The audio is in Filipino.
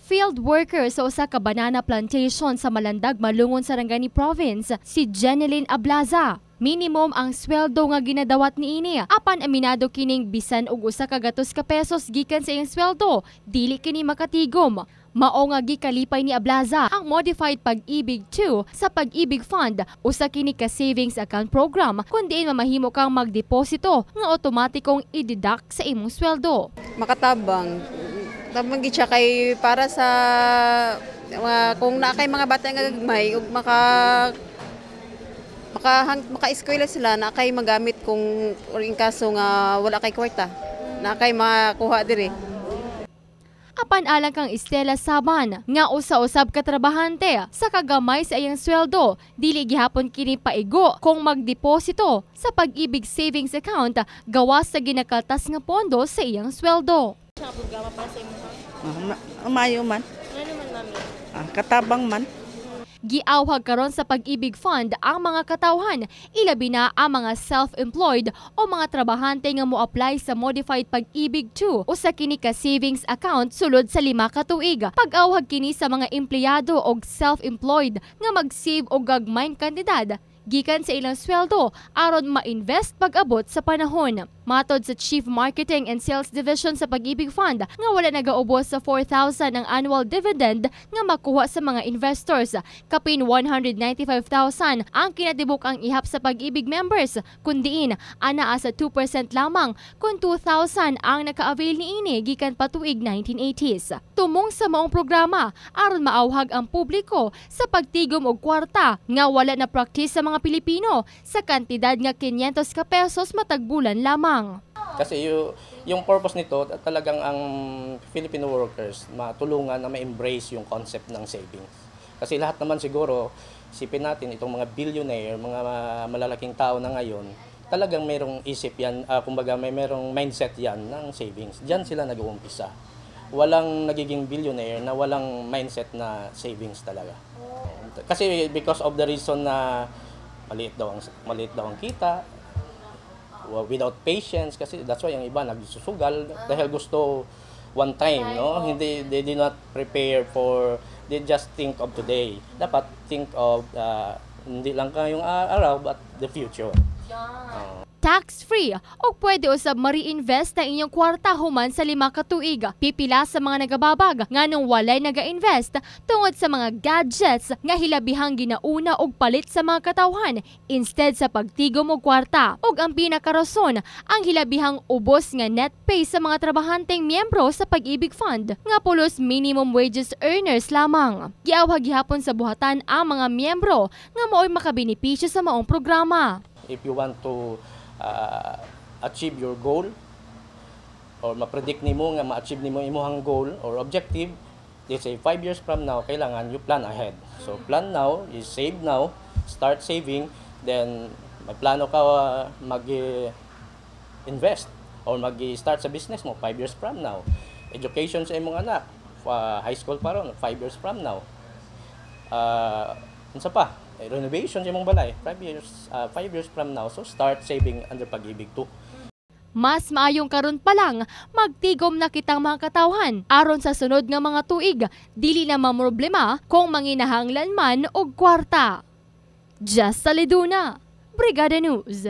Field worker sa usa ka banana plantation sa Malandag, Malungon, Sarangani Province, si Jeneline Ablaza. Minimum ang sweldo nga ginadawat niini, apan aminado kining bisan og usa ka gatos ka pesos gikan sa iyang sweldo, dili kini makatigom. Mao nga gikalipay ni Ablaza ang Modified Pag-ibig 2 sa Pag-ibig Fund, usa kini ka savings account program kun diin mamahimo kang magdeposito nga otomatikong i-deduct sa imong sweldo. Makatabang gid siya kay para sa kung na kay mga bata nga gagmay ug maka-eskwela sila na kay magamit kung in kaso nga wala kay kwarta na kay makuha diri. Apan alang kang Estela Saban nga usa-usab ka trabahante sa kagamay sa iyang sweldo, dili gihapon kini paigo kung magdeposito sa Pag-ibig savings account gawas sa ginakaltas nga pondo sa iyang sweldo. Sa programa para sa imong Umayo man. ano man mami? Katabang man. Giawhag karon sa Pag-ibig Fund ang mga katawhan, ilabi na ang mga self-employed o mga trabahante nga mo-apply sa Modified Pag-ibig 2 o sa kini ka savings account sulod sa 5 ka tuig. Pag-awhag kini sa mga empleyado o self-employed nga mag-save og gagmayng kantidad gikan sa ilang sweldo aron ma-invest pag-abot sa panahon. Matod sa Chief Marketing and Sales Division sa Pag-ibig Fund nga wala nagaubos sa 4,000 ang annual dividend nga makuha sa mga investors. Kapin 195,000 ang kinatibuk ang ihap sa Pag-ibig members, kundiin anaa sa 2% lamang kung 2,000 ang naka-avail niini gikan patuig 1980s. Tumong sa maong programa aron maawhag ang publiko sa pagtigom og kwarta nga wala na practice sa mga Pilipino sa kantidad nga 500 ka pesos matag bulan lamang. Kasi yung purpose nito, talagang ang Filipino workers matulungan na ma-embrace yung concept ng savings. Kasi lahat naman siguro, isipin natin itong mga billionaire, mga malalaking tao na ngayon, talagang merong isip yan, kumbaga merong mindset yan ng savings. Diyan sila nag-uumpisa. Walang nagiging billionaire na walang mindset na savings talaga. Kasi because of the reason na maliit daw ang kita, without patience, kasi that's why yung iba nagsusugal dahil gusto one time, no? They did not prepare they just think of today. Dapat think of hindi lang kayong araw but the future. Tax-free o pwede usab ma-reinvest na inyong kwarta human sa 5 ka tuig. Pipila sa mga nagababag nganong walay naga-invest tungod sa mga gadgets nga hilabihang ginauna og palit sa mga katawhan instead sa pagtigom og kwarta. Og ang pinakarason, ang hilabihang ubos nga net pay sa mga trabahanteng miyembro sa Pag-ibig Fund nga pulos minimum wages earners lamang. Giawhag gihapon sa buhatan ang mga miyembro nga mao'y makabenepisyo sa maong programa. If you want to achieve your goal or ma-predict nimo nga ma-achieve nimo imong goal or objective, let's say 5 years from now, kailangan you plan ahead. So plan now, is save now, start saving, then magplano ka mag-invest or mag-start sa business mo 5 years from now. Education sa imong anak, high school pa ron, 5 years from now. Unsa pa? Renovation sa imong balay 5 years from now, so start saving under Pag-ibig 2. Mas maayong karon pa lang magtigom na kitang mga katawhan aron sa sunod nga mga tuig dili na mamroblema kung manginahanglan man og kwarta. Just Saliduna, Brigada News.